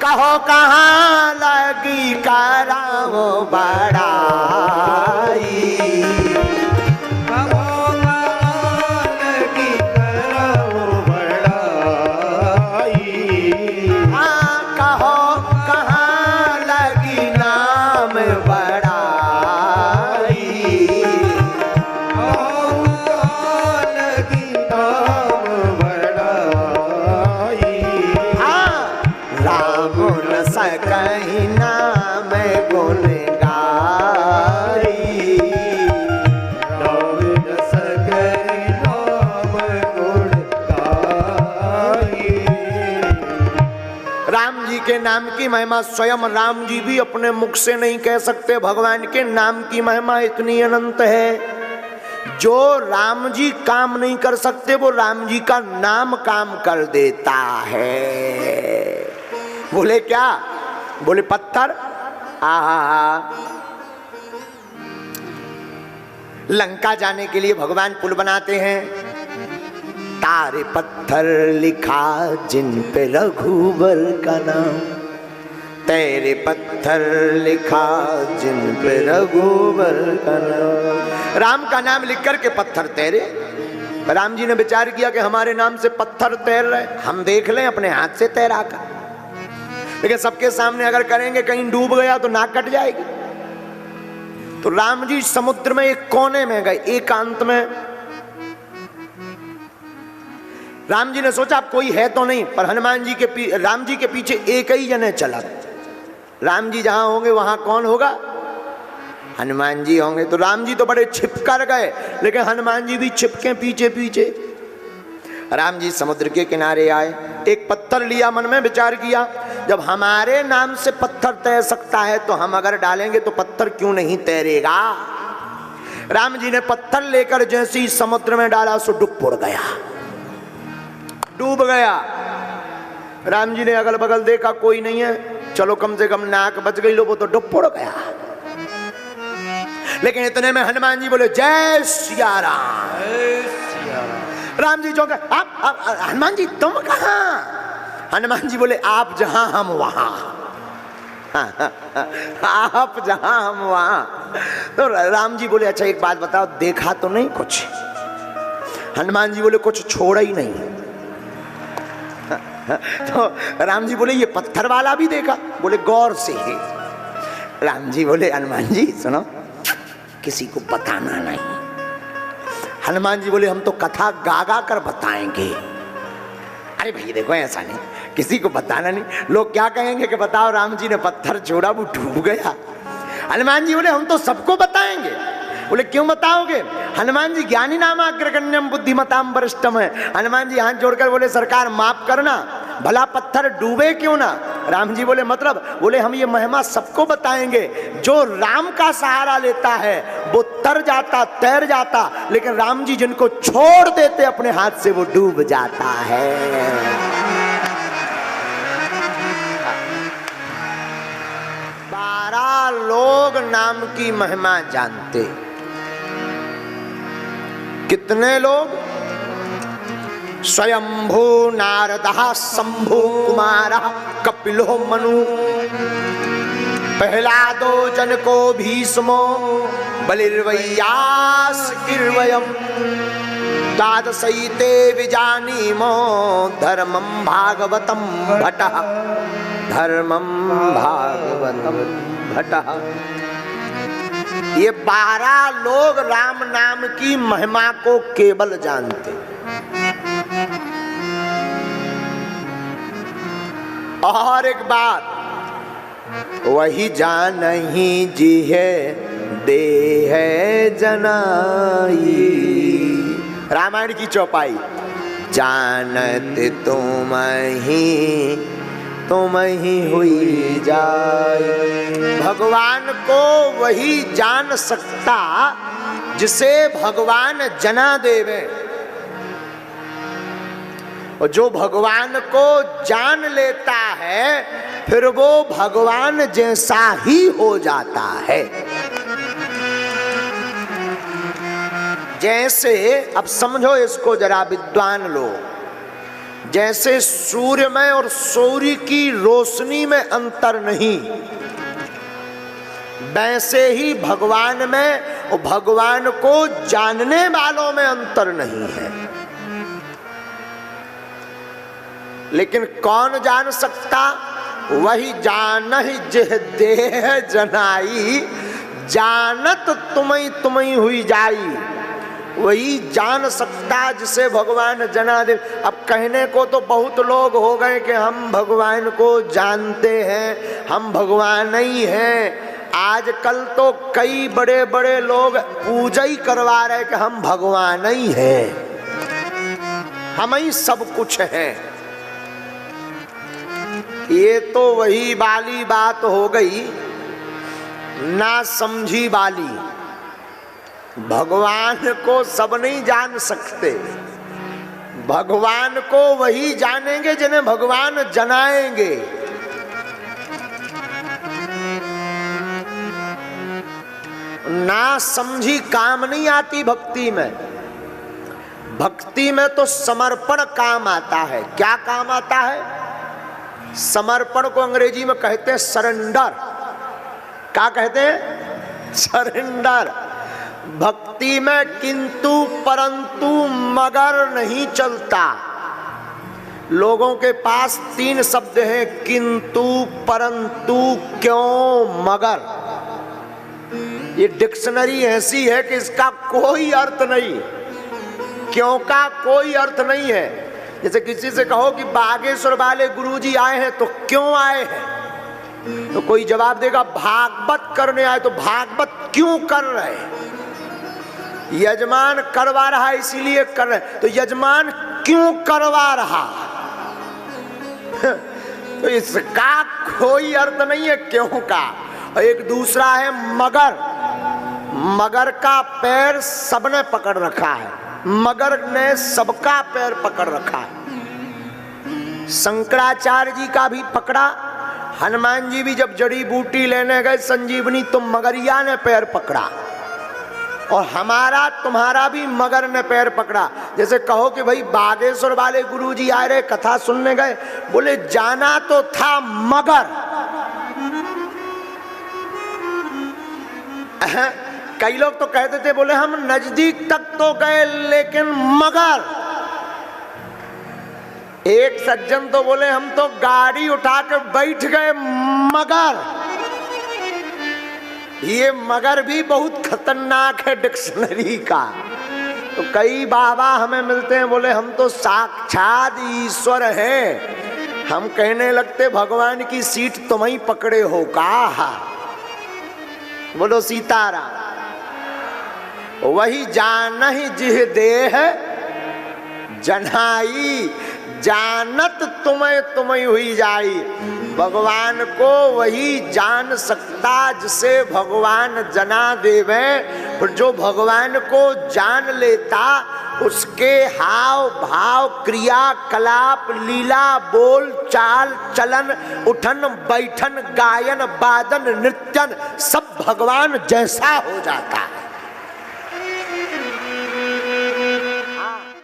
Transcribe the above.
कहो कहाँ लगी कराओ बड़ाई, कहो कहाँ लगी कराओ बड़ाई, कहो कहाँ लगी नाम बड़ाई, कहो कहाँ लगी नाम बड़ाई। राम न सकहि नाम गुण गाई, राम न सकहि नाम गुण गाई। राम जी के नाम की महिमा स्वयं राम जी भी अपने मुख से नहीं कह सकते। भगवान के नाम की महिमा इतनी अनंत है, जो राम जी काम नहीं कर सकते वो राम जी का नाम काम कर देता है। बोले क्या? बोले पत्थर। आहा, लंका जाने के लिए भगवान पुल बनाते हैं। तारे पत्थर लिखा जिन पे रघुवर का नाम, तेरे पत्थर लिखा जिन पे रघुवर का नाम। राम का नाम लिख करके पत्थर तैरे। राम जी ने विचार किया कि हमारे नाम से पत्थर तैर रहे, हम देख लें अपने हाथ से तैरा कर। लेकिन सबके सामने अगर करेंगे कहीं डूब गया तो नाक कट जाएगी। तो राम जी समुद्र में एक कोने में गए, एकांत में। राम जी ने सोचा अब कोई है तो नहीं, पर हनुमान जी के राम जी के पीछे एक ही जने चला। राम जी जहां होंगे वहां कौन होगा? हनुमान जी होंगे। तो राम जी तो बड़े छिप कर गए, लेकिन हनुमान जी भी छिपके पीछे पीछे। राम जी समुद्र के किनारे आए, एक पत्थर लिया, मन में विचार किया जब हमारे नाम से पत्थर तैर सकता है तो हम अगर डालेंगे तो पत्थर क्यों नहीं तैरेगा। राम जी ने पत्थर लेकर जैसे ही समुद्र में डाला सो डूब गया, डूब गया। राम जी ने अगल बगल देखा कोई नहीं है, चलो कम से कम नाक बच गई, लो वो तो डूब गया। लेकिन इतने में हनुमान जी बोले जय सिया राम। राम जी चौंके, आप हनुमान जी तुम कहाँ? हनुमान जी बोले आप जहां हम वहां। आप जहां हम वहां। तो राम जी बोले अच्छा एक बात बताओ, देखा तो नहीं कुछ? हनुमान जी बोले कुछ छोड़ा ही नहीं। तो राम जी बोले ये पत्थर वाला भी देखा? बोले गौर से ही। राम जी बोले हनुमान जी सुनो, किसी को बताना नहीं। हनुमान जी बोले हम तो कथा गा गा कर बताएंगे। अरे भैया देखो ऐसा नहीं, किसी को बताना नहीं। लोग क्या कहेंगे कि बताओ राम जी ने पत्थर छोड़ा वो डूब गया। हनुमान जी बोले हम तो सबको बताएंगे। बोले क्यों बताओगे? हनुमान जी ज्ञानी नाम अग्रगण्यम बुद्धिमताम वरिष्ठम है। हनुमान जी हाथ जोड़कर बोले सरकार माफ करना, भला पत्थर डूबे क्यों ना। राम जी बोले मतलब? बोले हम ये महिमा सबको बताएंगे, जो राम का सहारा लेता है वो तर जाता तैर जाता, लेकिन राम जी जिनको छोड़ देते अपने हाथ से वो डूब जाता है। 12 लोग नाम की महिमा जानते। कितने लोग? स्वयंभू नारदः शंभु कुमारः कपिलो मनु, प्रहलादो जनको भीष्मो बलिर्वैयास कीर्वयम्, द्वादशैते विजानीमो धर्मं भागवतं भट्टः, धर्मं भागवतं भट्टः। ये 12 लोग राम नाम की महिमा को केवल जानते। और एक बात, वही जानहि जिहे देह जनाई। रामायण की चौपाई, जानत तुम ही हुई जाए। भगवान को वही जान सकता जिसे भगवान जना देवे, और जो भगवान को जान लेता है फिर वो भगवान जैसा ही हो जाता है। जैसे अब समझो इसको जरा विद्वान लोग, जैसे सूर्य में और सूर्य की रोशनी में अंतर नहीं, वैसे ही भगवान में और भगवान को जानने वालों में अंतर नहीं है। लेकिन कौन जान सकता? वही जानहि जिह देह जनाई, जानत तुम्हें तुम्हें हुई जाई। वही जान सकता जिसे भगवान जना दे। अब कहने को तो बहुत लोग हो गए कि हम भगवान को जानते हैं, हम भगवान ही हैं। आजकल तो कई बड़े बड़े लोग पूजा ही करवा रहे कि हम भगवान ही हैं, हम ही सब कुछ हैं। ये तो वही वाली बात हो गई, ना समझी वाली। भगवान को सब नहीं जान सकते, भगवान को वही जानेंगे जिन्हें भगवान जनाएंगे। ना समझी काम नहीं आती भक्ति में। भक्ति में तो समर्पण काम आता है। क्या काम आता है? समर्पण को अंग्रेजी में कहते हैं सरेंडर। क्या कहते हैं? सरेंडर। भक्ति में किंतु परंतु मगर नहीं चलता। लोगों के पास 3 शब्द हैं, किंतु परंतु क्यों मगर। ये डिक्शनरी ऐसी है कि इसका कोई अर्थ नहीं, क्यों का कोई अर्थ नहीं है। जैसे किसी से कहो कि बागेश्वर वाले गुरुजी आए हैं, तो क्यों आए हैं? तो कोई जवाब देगा भागवत करने आए। तो भागवत क्यों कर रहे हैं? यजमान करवा रहा है इसीलिए कर रहे। तो यजमान क्यों करवा रहा? तो इसका कोई अर्थ नहीं है क्यों का। और एक दूसरा है मगर। मगर का पैर सबने पकड़ रखा है, मगर ने सबका पैर पकड़ रखा है। शंकराचार्य जी का भी पकड़ा, हनुमान जी भी जब जड़ी बूटी लेने गए संजीवनी तो मगरिया ने पैर पकड़ा, और हमारा तुम्हारा भी मगर ने पैर पकड़ा। जैसे कहो कि भाई बागेश्वर वाले गुरुजी आ रहे, कथा सुनने गए, बोले जाना तो था मगर। कई लोग तो कहते थे, बोले हम नजदीक तक तो गए लेकिन मगर। एक सज्जन तो बोले हम तो गाड़ी उठा के बैठ गए मगर। ये मगर भी बहुत खतरनाक है डिक्शनरी का। तो कई बाबा हमें मिलते हैं, बोले हम तो साक्षात ईश्वर हैं। हम कहने लगते भगवान की सीट तुम ही पकड़े हो का। बोलो सीताराम। वही जानहि जिह देह जनाई, जानत तुम्हें तुम्हें हुई जाई। भगवान को वही जान सकता जिसे भगवान जना देवे। और जो भगवान को जान लेता उसके हाव भाव क्रिया कलाप लीला बोल चाल चलन उठन बैठन गायन वादन नृत्यन सब भगवान जैसा हो जाता है।